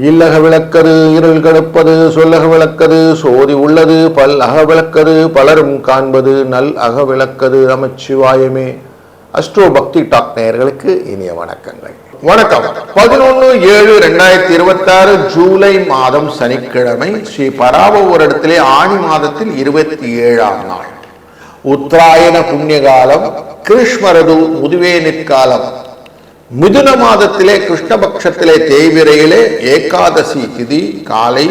இல்லக விளக்கது இருள் கடுப்பது சொல்லக விளக்கது சோதி உள்ளது பல் அக விளக்கது பலரும் காண்பது நல் அக விளக்கது நமச்சிவாயமே. அஸ்ட்ரோ பக்தி டாக் நேயர்களுக்கு இனிய வணக்கங்கள். வணக்கம். 11/7/2026 ஜூலை மாதம் சனிக்கிழமை, ஸ்ரீ பராபவரிடத்திலே ஆணி மாதத்தில் 27ஆம் நாள், உத்தராயண புண்ணிய காலம், கிருஷ்மரது முதுவே நிற்காலம், மிதுன மாதத்திலே கிருஷ்ணபக்ஷத்திலே தேய்விரையிலே ஏகாதசி திதி காலை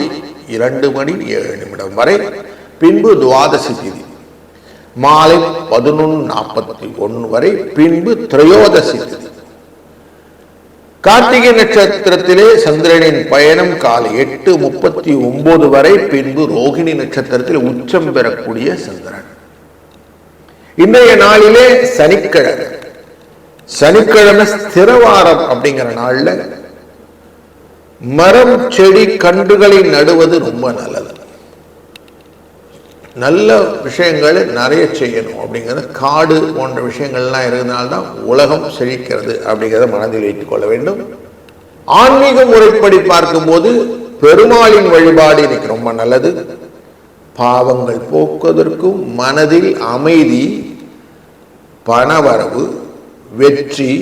2:07 வரை, பின்பு துவாதசி திதி மாலை 11:41 வரை, பின்பு திரையோதசி திதி. கார்த்திகை நட்சத்திரத்திலே சந்திரனின் பயணம் காலை 8:39 வரை, பின்பு ரோகிணி நட்சத்திரத்தில் உச்சம் பெறக்கூடிய சந்திரன். இன்றைய நாளிலே சனிக்கிழமை. சனிக்கிழமை ஸ்திரவாரம் அப்படிங்கிற நாள்ல மரம் செடி கன்றுகளை நடுவது ரொம்ப நல்லது. நல்ல விஷயங்களை நிறைய செய்யணும் அப்படிங்கிறது, காடு போன்ற விஷயங்கள்லாம் இருக்கிறதுனால்தான் உலகம் செழிக்கிறது அப்படிங்கிறத மனதில் வைத்துக் கொள்ள வேண்டும். ஆன்மீக முறைப்படி பார்க்கும்போது பெருமாளின் வழிபாடு இன்னைக்கு ரொம்ப நல்லது. பாவங்கள் போக்குவதற்கும் மனதில் அமைதி, பணவரவு, வெற்றி,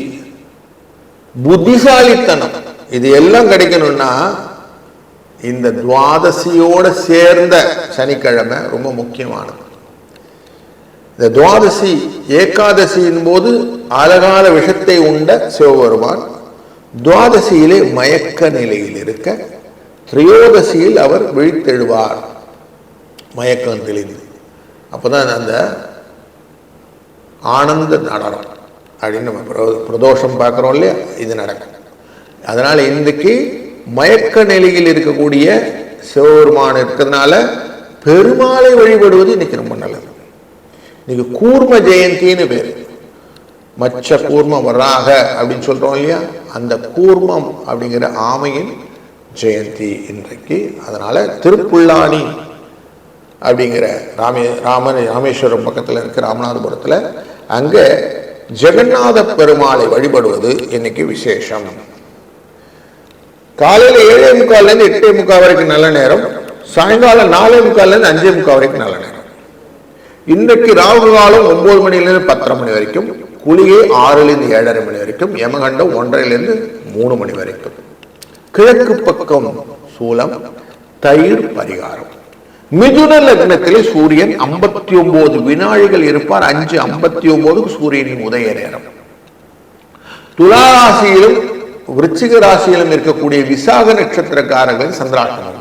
புத்திசாலித்தனம் இது எல்லாம் கிடைக்கணும்னா இந்த துவாதசியோட சேர்ந்த சனிக்கிழமை ரொம்ப முக்கியமானது. இந்த துவாதசி ஏகாதசியின் போது அழகான விஷத்தை உண்ட சிவபெருமான் துவாதசியிலே மயக்க நிலையில் இருக்க, திரையோதசியில் அவர் விழித்தெழுவார் மயக்கம் தெளிந்து. அப்போதான் அந்த ஆனந்த நடனம் அப்படின்னு நம்ம பிரதோஷம் பார்க்குறோம் இல்லையா, இது நடக்கும். அதனால இன்றைக்கு மயக்க நிலையில் இருக்கக்கூடிய சிவபெருமான் இருக்கிறதுனால பெருமாளை வழிபடுவது இன்னைக்கு ரொம்ப நல்லது. இன்னைக்கு கூர்ம ஜெயந்தின்னு பேர். மச்ச கூர்மம் வராக அப்படின்னு சொல்றோம் இல்லையா, அந்த கூர்மம் அப்படிங்கிற ஆமையின் ஜெயந்தி இன்றைக்கு. அதனால திருப்புல்லானி அப்படிங்கிற ராமேஸ்வரம் பக்கத்தில் இருக்கிற ராமநாதபுரத்தில் அங்கே ஜெகநாத பெருமாளை வழிபடுவது இன்னைக்கு விசேஷம். காலையில் 7:45 8:45 வரைக்கும் நல்ல நேரம், சாயங்காலம் 4:45 5:45 வரைக்கும் நல்ல நேரம். இன்றைக்கு ராகு காலம் 9 மணிலிருந்து 10:30 மணி வரைக்கும், குளிகை 6லிருந்து 7:30 மணி வரைக்கும், யமகண்டம் 1:30லிருந்து 3 மணி வரைக்கும். கிழக்கு பக்கம் சூலம், தயிர் பரிகாரம். மிதுன லக்னத்திலே சூரியன் 59 வினாழிகள் இருப்பார். 5:59 சூரியனின் உதய நேரம். துளாராசியிலும் விருச்சிக ராசியிலும் இருக்கக்கூடிய விசாக நட்சத்திரக்காரர்கள் சந்திராஷ்டமம்.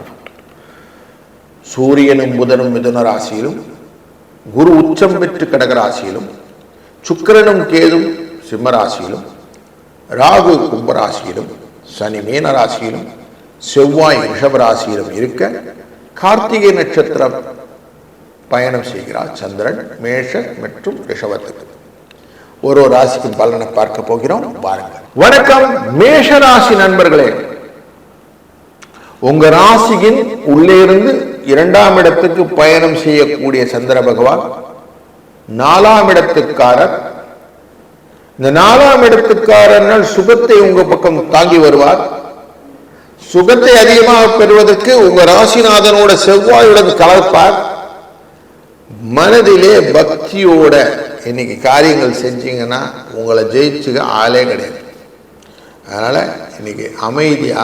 சூரியனும் புதனும் மிதுன ராசியிலும், குரு உச்சம் பெற்று கடக ராசியிலும், சுக்கிரனும் கேதும் சிம்ம ராசியிலும், ராகு கும்பராசியிலும், சனி மீன ராசியிலும், செவ்வாய் ரிஷப ராசியிலும் இருக்க, கார்த்திகை நட்சத்திரம் பயணம் செய்கிறார் சந்திரன் மேஷ மற்றும் ரிஷபத்துக்கு. ஒரு ராசிக்கு பலனை பார்க்க போகிறோம், பாருங்கள். வணக்கம் மேஷ ராசி நண்பர்களே. உங்க ராசியின் உள்ளே இருந்து 2ஆம் இடத்துக்கு பயணம் செய்யக்கூடிய சந்திர பகவான் 4ஆம் இடத்துக்காரர். இந்த 4ஆம் இடத்துக்காரர்கள் சுகத்தை உங்க பக்கம் தாங்கி வருவார். சுகத்தை அதிகமாக பெறுவதற்கு உங்க ராசிநாதனோட செவ்வாயுடன் கலப்பார். மனதிலே பக்தியோட இன்னைக்கு காரியங்கள் செஞ்சீங்கன்னா உங்களை ஜெயிச்சுக்க ஆளே கிடையாது. அதனால இன்னைக்கு அமைதியா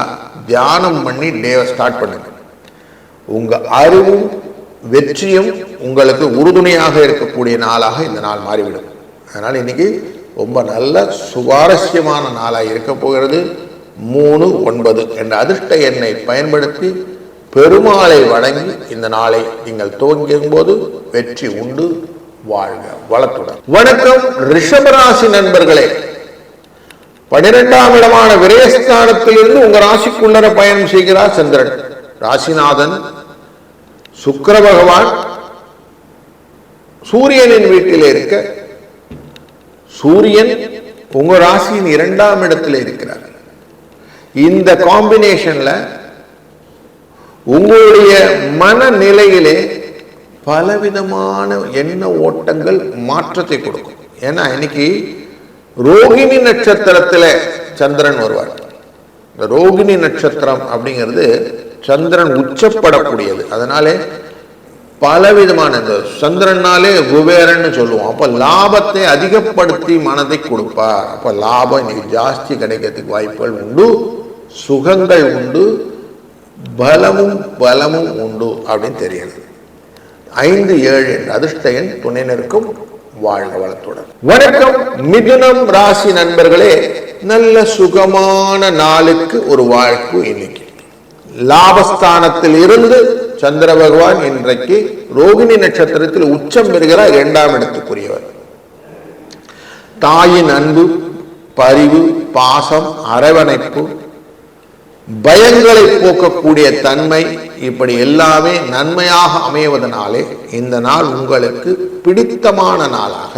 தியானம் பண்ணி டேவை ஸ்டார்ட் பண்ணுங்க. உங்க அறிவும் வெற்றியும் உங்களுக்கு உறுதுணையாக இருக்கக்கூடிய நாளாக இந்த நாள் மாறிவிடும். அதனால இன்னைக்கு ரொம்ப நல்ல சுவாரஸ்யமான நாளாக இருக்க போகிறது. 3-9 என்ற அதிர்ஷ்ட எண்ணை பயன்படுத்தி பெருமாளை வணங்கி இந்த நாளை நீங்கள் துவங்கும் போது வெற்றி உண்டு. வாழ்க வளத்துடன். வணக்கம் ரிஷபராசி நண்பர்களே. 12ஆம் இடமான விரயஸ்தானத்திலிருந்து உங்க ராசிக்குள்ளர பயணம் செய்கிறார் சந்திரன். ராசிநாதன் சுக்கிர பகவான் சூரியனின் வீட்டில் இருக்க, சூரியன் உங்க ராசியின் 2ஆம் இடத்தில் இருக்கிறார். இந்த காம்பினேஷன்ல உங்களுடைய மனநிலையிலே பலவிதமான எண்ண ஓட்டங்கள் மாற்றத்தை கொடுக்கும். ஏன்னா இன்னைக்கு ரோகிணி நட்சத்திரத்தில் சந்திரன் வருவார். இந்த ரோகிணி நட்சத்திரம் அப்படிங்கிறது சந்திரன் உச்சப்படக்கூடியது. அதனாலே பலவிதமான இந்த சந்திரனாலே குபேரன்னு சொல்லுவோம். அப்போ லாபத்தை அதிகப்படுத்தி மனதை கொடுப்பார். அப்போ லாபம் இன்னைக்கு ஜாஸ்தி கிடைக்கிறதுக்கு வாய்ப்புகள் உண்டு, சுகங்கள் உண்டு, பலமும் உண்டு அப்படின்னு தெரியுது. 5, 7 என்ற அதிர்ஷ்ட எண் துணை நிற்கும். வாழ்க வளத்துடன். வணக்கம் மிதுனம் ராசி நண்பர்களே, நல்ல சுகமான நாளுக்கு ஒரு வாழ்ப்பு. இன்னைக்கு லாபஸ்தானத்தில் இருந்து சந்திர பகவான் இன்றைக்கு ரோகிணி நட்சத்திரத்தில் உச்சம் பெறுகிறார். 2ஆம் இடத்துக்குரியவர். தாயின் அன்பு, பரிவு, பாசம், அரவணைப்பு, பயங்களை போக்கக்கூடிய தன்மை, இப்படி எல்லாமே நன்மையாக அமைவதனாலே இந்த நாள் உங்களுக்கு பிடித்தமான நாளாக,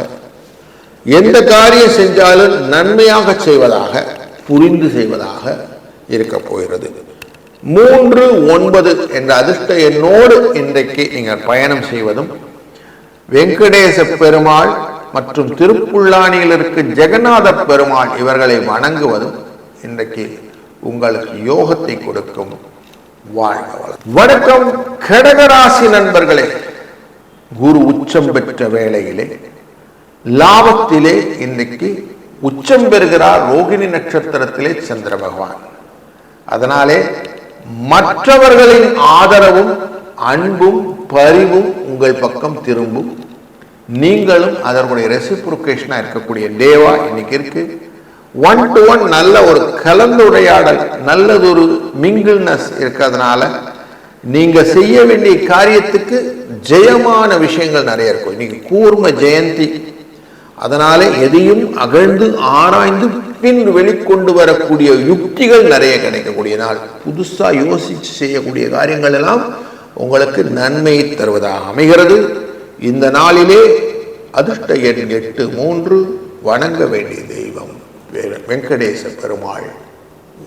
எந்த காரியம் செஞ்சாலும் நன்மையாக செய்வதாக, புரிந்து செய்வதாக இருக்க போகிறது. 3, 9 என்ற அதிர்ஷ்ட எண்ணோடு இன்றைக்கு நீங்கள் பயணம் செய்வதும், வெங்கடேச பெருமாள் மற்றும் திருப்புல்லானியில் இருக்க ஜெகநாத பெருமாள் இவர்களை வணங்குவதும் இன்றைக்கு உங்களுக்கு யோகத்தை கொடுக்கும். வாழ்க வளம். வணக்கம் கடகராசி நண்பர்களே, குரு உச்சம் பெற்ற வேளையிலே லாபத்திலே இன்றைக்கு உச்சம் பெறுகிறார். ரோகிணி நட்சத்திரத்திலே சந்திர பகவான். அதனாலே மற்றவர்களின் ஆதரவும் அன்பும் பரிவும் உங்கள் பக்கம் திரும்பும். நீங்களும் அதற்குடைய ரெசிப்ரோகேஷனா இருக்கக்கூடிய டேவா இன்னைக்கு இருக்கு. 1-to-1 நல்ல ஒரு கலந்துரையாடல், நல்லதொரு மிங்கிள்னஸ் இருக்கிறதுனால நீங்க செய்ய வேண்டிய காரியத்துக்கு ஜெயமான விஷயங்கள் நிறைய இருக்கும். இன்னைக்கு கூர்ம ஜெயந்தி. அதனால எதையும் அகழ்ந்து ஆராய்ந்து பின் வெளிக்கொண்டு வரக்கூடிய யுக்திகள் நிறைய கிடைக்கக்கூடிய நாள். புதுசா யோசிச்சு செய்யக்கூடிய காரியங்கள் எல்லாம் உங்களுக்கு நன்மையை தருவதாக அமைகிறது. இந்த நாளிலே அதிர்ஷ்ட எண் 8, 3. வணங்க வேண்டிய தெய்வம் வெங்கடேச பெருமாள்.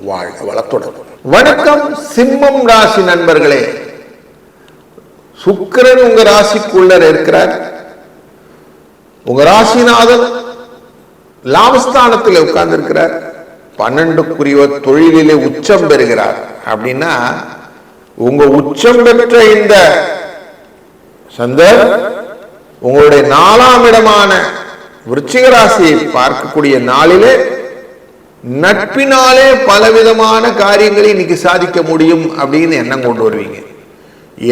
வாழ்க வளத்துடன். வணக்கம் சிம்மம் ராசி நண்பர்களே, சுக்கிரன் உங்க ராசிக்குள்ள இருக்கிறார். உங்க ராசிநாதன் லாபஸ்தானத்தில் உட்கார்ந்து இருக்கிறார். 12க்குரியவர் தொழிலிலே உச்சம் பெறுகிறார். அப்படின்னா உங்க உச்சம் பெற்ற இந்த சந்தர் உங்களுடைய 4ஆம் இடமான விருச்சிக ராசியை பார்க்கக்கூடிய நாளிலே நட்பினாலே பலவிதமான காரியங்களை இன்னைக்கு சாதிக்க முடியும் அப்படின்னு எண்ணம் கொண்டு வருவீங்க.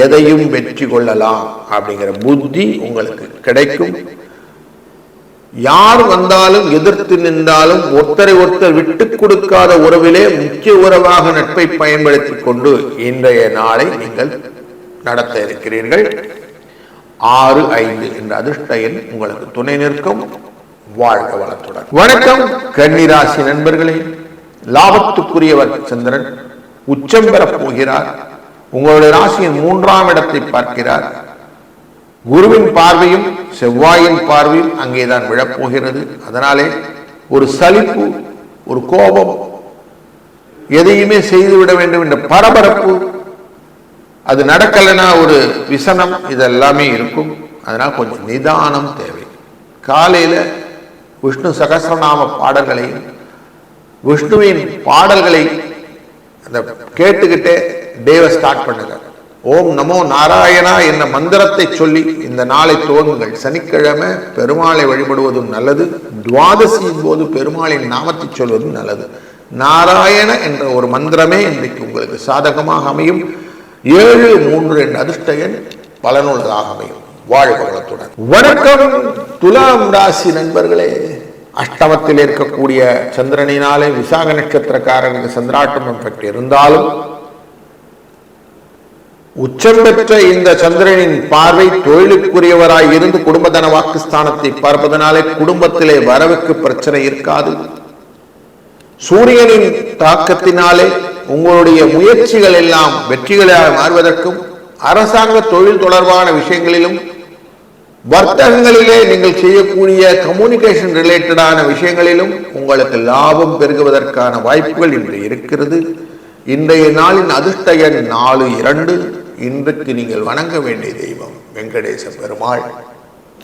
எதையும் வெற்றி கொள்ளலாம் அப்படிங்கிற புத்தி உங்களுக்கு கிடைக்கும். யார் வந்தாலும் எதிர்த்து நின்றாலும் ஒருத்தரை ஒருத்தர் விட்டு கொடுக்காத உறவிலே முக்கிய உறவாக நட்பை பயன்படுத்தி கொண்டு இன்றைய நாளை நீங்கள் நடத்த இருக்கிறீர்கள். 6, 5 என்ற அதிர்ஷ்ட எண் உங்களுக்கு துணை நிற்கும். வாழ்க வளத்துடன். வணக்கம் கன்னிராசி நண்பர்களே, லாபத்துக்குரியவர் சந்திரன் உச்சம் பெறப் போகிறார். உங்களுடைய ராசியின் 3ஆம் இடத்தை பார்க்கிறார். குருவின் பார்வையும் செவ்வாயின் பார்வையும் அங்கேதான் விழப்போகிறது. அதனாலே ஒரு சலிப்பு, ஒரு கோபம், எதையுமே செய்துவிட வேண்டும் என்ற பரபரப்பு, அது நடக்கலைன்னா ஒரு விசனம், இதெல்லாமே இருக்கும். அதனால் கொஞ்சம் நிதானம் தேவை. காலையில் விஷ்ணு சகஸ்ரநாம பாடல்களையும் விஷ்ணுவின் பாடல்களை அந்த கேட்டுக்கிட்டே டேவை ஸ்டார்ட் பண்ணுங்க. ஓம் நமோ நாராயணா என்ற மந்திரத்தை சொல்லி இந்த நாளை துவங்குங்கள். சனிக்கிழமை பெருமாளை வழிபடுவதும் நல்லது. துவாதசியின் போது பெருமாளின் நாமத்தை சொல்வதும் நல்லது. நாராயண என்ற ஒரு மந்திரமே இன்றைக்கு உங்களுக்கு சாதகமாக அமையும். 7, 3 என்ற அதிர்ஷ்ட எண் பலனுள்ளதாக அமையும். வாழ்க வளத்துடன். வணக்கம் துலாம் ராசி நண்பர்களே, அஷ்டமத்தில் இருக்கக்கூடிய சந்திரனினாலே விசாக நட்சத்திரக்காரனுக்கு சந்திராட்டமம் பெற்று இருந்தாலும் உச்சம் பெற்ற இந்த சந்திரனின் பார்வை தொழிலுக்குரியவராய் இருந்து குடும்பதன வாக்குஸ்தானத்தை பார்ப்பதனாலே குடும்பத்திலே வரவுக்கு பிரச்சனை இருக்காது. சூரியனின் தாக்கத்தினாலே உங்களுடைய முயற்சிகள் எல்லாம் வெற்றிகளாக மாறுவதற்கும், அரசாங்க தொழில் தொடர்பான விஷயங்களிலும் வர்த்தகங்களிலே நீங்கள் செய்யக்கூடிய கம்யூனிகேஷன் ரிலேட்டடான விஷயங்களிலும் உங்களுக்கு லாபம் பெருகுவதற்கான வாய்ப்புகள் இன்று இருக்கிறது. இன்றைய நாளின் அதிர்ஷ்ட எண் 4, 2. இன்றைக்கு நீங்கள் வணங்க வேண்டிய தெய்வம் வெங்கடேச பெருமாள்.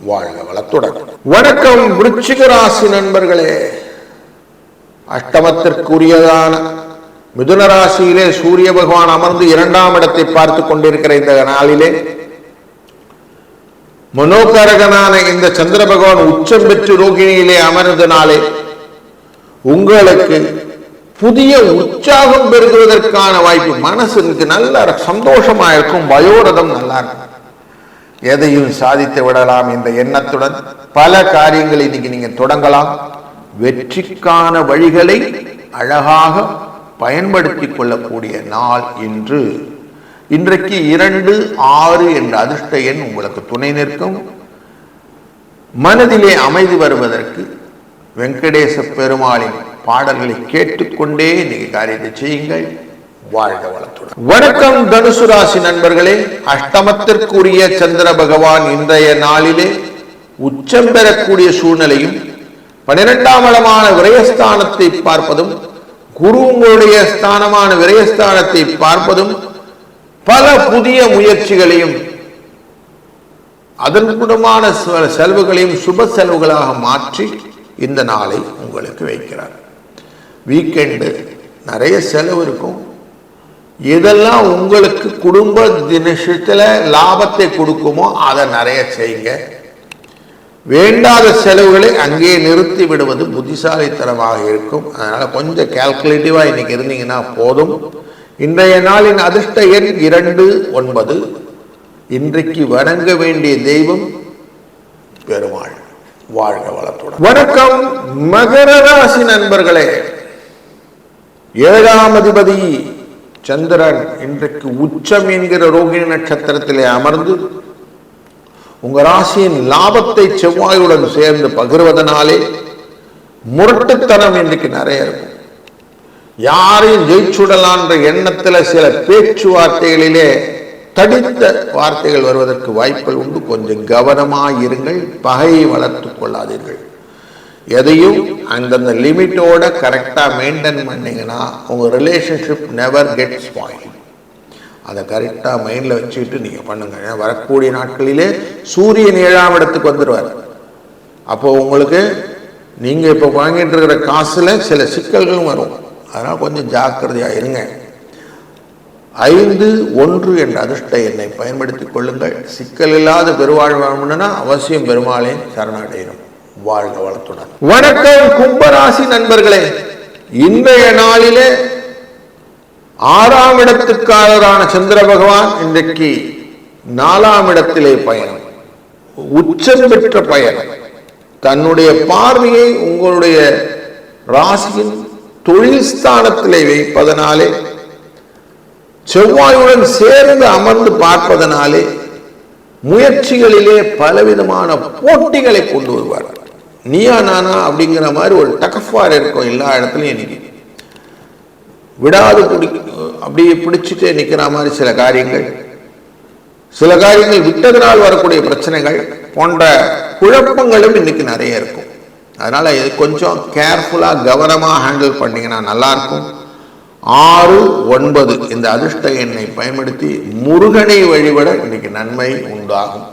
வாழ்க வளத்துடன். வணக்கம் விருச்சிக ராசி நண்பர்களே, அஷ்டமத்திற்குரியதான மிதுன ராசியிலே சூரிய பகவான் அமர்ந்து 2ஆம் இடத்தை பார்த்து கொண்டிருக்கிற இந்த நாளிலே மனோகரகனான இந்த சந்திர பகவான் உச்சம் பெற்று ரோகிணியிலே அமர்ந்தனாலே உங்களுக்கு புதிய உற்சாகம் பெறுவதற்கான வாய்ப்பு. மனசுக்கு நல்ல சந்தோஷமா இருக்கும், வயோரதம் நல்லா இருக்கும், எதையும் சாதித்து விடலாம் என்ற எண்ணத்துடன் பல காரியங்களை இன்னைக்கு நீங்க தொடங்கலாம். வெற்றிக்கான வழிகளை அழகாக பயன்படுத்திக் கொள்ளக்கூடிய நாள் இன்று. இன்றைக்கு 2, 6 என்ற அதிர்ஷ்ட எண் உங்களுக்கு துணை நிற்கும். மனதிலே அமைதி வருவதற்கு வெங்கடேச பெருமாளின் பாடல்களை கேட்டுக்கொண்டே இன்னைக்கு காரியத்தை செய்யுங்கள். வாழ்க வளத்துடன். வணக்கம் தனுசு ராசி நண்பர்களே. அஷ்டமத்திற்குரிய சந்திர பகவான் இன்றைய நாளிலே உச்சம் பெறக்கூடிய சூழ்நிலையும் 12ஆம் இடமான விரயஸ்தானத்தை பார்ப்பதும் குரு உங்களுடைய ஸ்தானமான விரயஸ்தானத்தை பார்ப்பதும் பல புதிய முயற்சிகளையும் அதற்குடமான செலவுகளையும் சுப செலவுகளாக மாற்றி இந்த நாளை உங்களுக்கு வைக்கிறார். வீக்கெண்டு நிறைய செலவு இருக்கும். எதெல்லாம் உங்களுக்கு குடும்ப தினத்தில் லாபத்தை கொடுக்குமோ அதை நிறைய செய்யுங்க. வேண்டாத செலவுகளை அங்கே நிறுத்தி விடுவது புத்திசாலித்தனமாக இருக்கும். அதனால கொஞ்சம் கால்குலேட்டிவா இன்னைக்கு இருந்தீங்கன்னா போதும். இன்றைய நாளின் அதிர்ஷ்ட எண் 2, 9. இன்றைக்கு வணங்க வேண்டிய தெய்வம் பெருமாள். வாழ்க வளத்துடன். வணக்கம் மகர ராசி நண்பர்களே. 7ஆம் அதிபதி சந்திரன் இன்றைக்கு உச்சம் என்கிற ரோகிணி நட்சத்திரத்திலே அமர்ந்து உங்க ராசியின் லாபத்தை செவ்வாயுடன் சேர்ந்து பகிர்வதனாலே முரட்டுத்தனம் இன்றைக்கு நிறைய இருக்கும். யாரையும் ஜெயிச்சுடலான்ற எண்ணத்துல சில பேச்சுவார்த்தைகளிலே தடித்த வார்த்தைகள் வருவதற்கு வாய்ப்புகள் உண்டு. கொஞ்சம் கவனமாயிருங்கள், பகையை வளர்த்து கொள்ளாதீர்கள். எதையும் அந்தந்த லிமிட்டோட கரெக்டா மெயின்டைன் பண்ணீங்கன்னா உங்க ரிலேஷன்ஷிப் நெவர் கெட் ஸ்பாயில். அதை கரெக்டா மைண்ட்ல வச்சுக்கிட்டு நீங்க பண்ணுங்க. வரக்கூடிய நாட்களிலே சூரியன் 7ஆம் இடத்துக்கு வந்துடுவார். அப்போ உங்களுக்கு நீங்க இப்ப வாங்கிட்டு இருக்கிற காசுல சில சிக்கல்களும் வரும். அதனால கொஞ்சம் ஜாக்கிரதையா இருங்க. 5, 1 என்ற அதிர்ஷ்ட எண்ணை பயன்படுத்திக் கொள்ளுங்கள். சிக்கல் இல்லாத பெருவாழ்வாழ்னா அவசியம் பெருமாளே சரணடையணும். வாழ்க வளத்துடன். வணக்கம் கும்பராசி நண்பர்களே. இன்றைய நாளிலே 6ஆம் இடத்துக்காரரான சந்திர பகவான் இன்றைக்கு 4ஆம் இடத்திலே பயணம், உச்சம் பெற்ற பயணம். தன்னுடைய பார்வையை உங்களுடைய ராசியின் தொழில் ஸ்தானத்திலே வைப்பதனாலே செவ்வாயுடன் சேர்ந்து அமர்ந்து பார்ப்பதனாலே முயற்சிகளிலே பலவிதமான போட்டிகளை கொண்டு வருவார். நீயா நானா அப்படிங்கிற மாதிரி ஒரு டகஃபார் இருக்கும் எல்லா இடத்துலையும். இன்னைக்கு விடாது அப்படியே பிடிச்சிட்டே நிற்கிற மாதிரி சில காரியங்கள் விட்டதனால் வரக்கூடிய பிரச்சனைகள் போன்ற குழப்பங்களும் இன்னைக்கு நிறைய இருக்கும். அதனால இது கொஞ்சம் கேர்ஃபுல்லா கவனமா ஹேண்டில் பண்ணீங்கன்னா நல்லா இருக்கும். 6, 9 இந்த அதிர்ஷ்ட எண்ணை பயன்படுத்தி முருகனை வழிபட இன்னைக்கு நன்மை உண்டாகும்.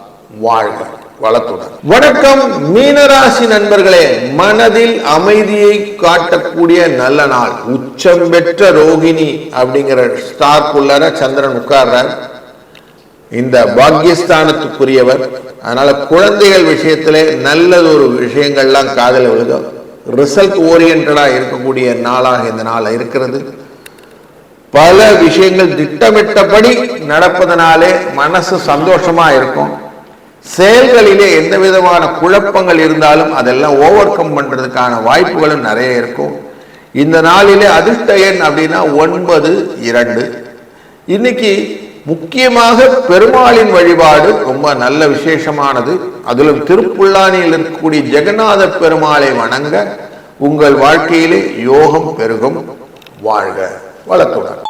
வாழ்க வளத்துடன். வணக்கம் மீனராசி நண்பர்களே. மனதில் அமைதியை காட்டக்கூடிய நல்ல நாள். உச்சம் பெற்ற ரோகிணி அப்படிங்கிற ஸ்டார்க்குள்ளார சந்திரன் உட்கார்றார். இந்த பாக்கியஸ்தானத்துக்குரியவர். அதனால குழந்தைகள் விஷயத்திலே நல்லது ஒரு விஷயங்கள்லாம் காதல விழுகும். ரிசல்ட் ஓரியன்டா இருக்கக்கூடிய நாளாக இந்த நாள் இருக்கிறது. பல விஷயங்கள் திட்டமிட்டபடி நடப்பதனாலே மனசு சந்தோஷமா இருக்கும். செயல்களிலே எந்த விதமான குழப்பங்கள் இருந்தாலும் அதெல்லாம் ஓவர் கம் பண்றதுக்கான வாய்ப்புகளும் நிறைய இருக்கும். இந்த நாளிலே அதிர்ஷ்ட எண் அப்படின்னா 9, 2. இன்னைக்கு முக்கியமாக பெருமாளின் வழிபாடு ரொம்ப நல்ல விசேஷமானது. அதிலும் திருப்புல்லானியில் இருக்கக்கூடிய ஜெகநாத பெருமாளை வணங்க உங்கள் வாழ்க்கையிலே யோகம் பெருகும். வாழ்க வளத்துடன்.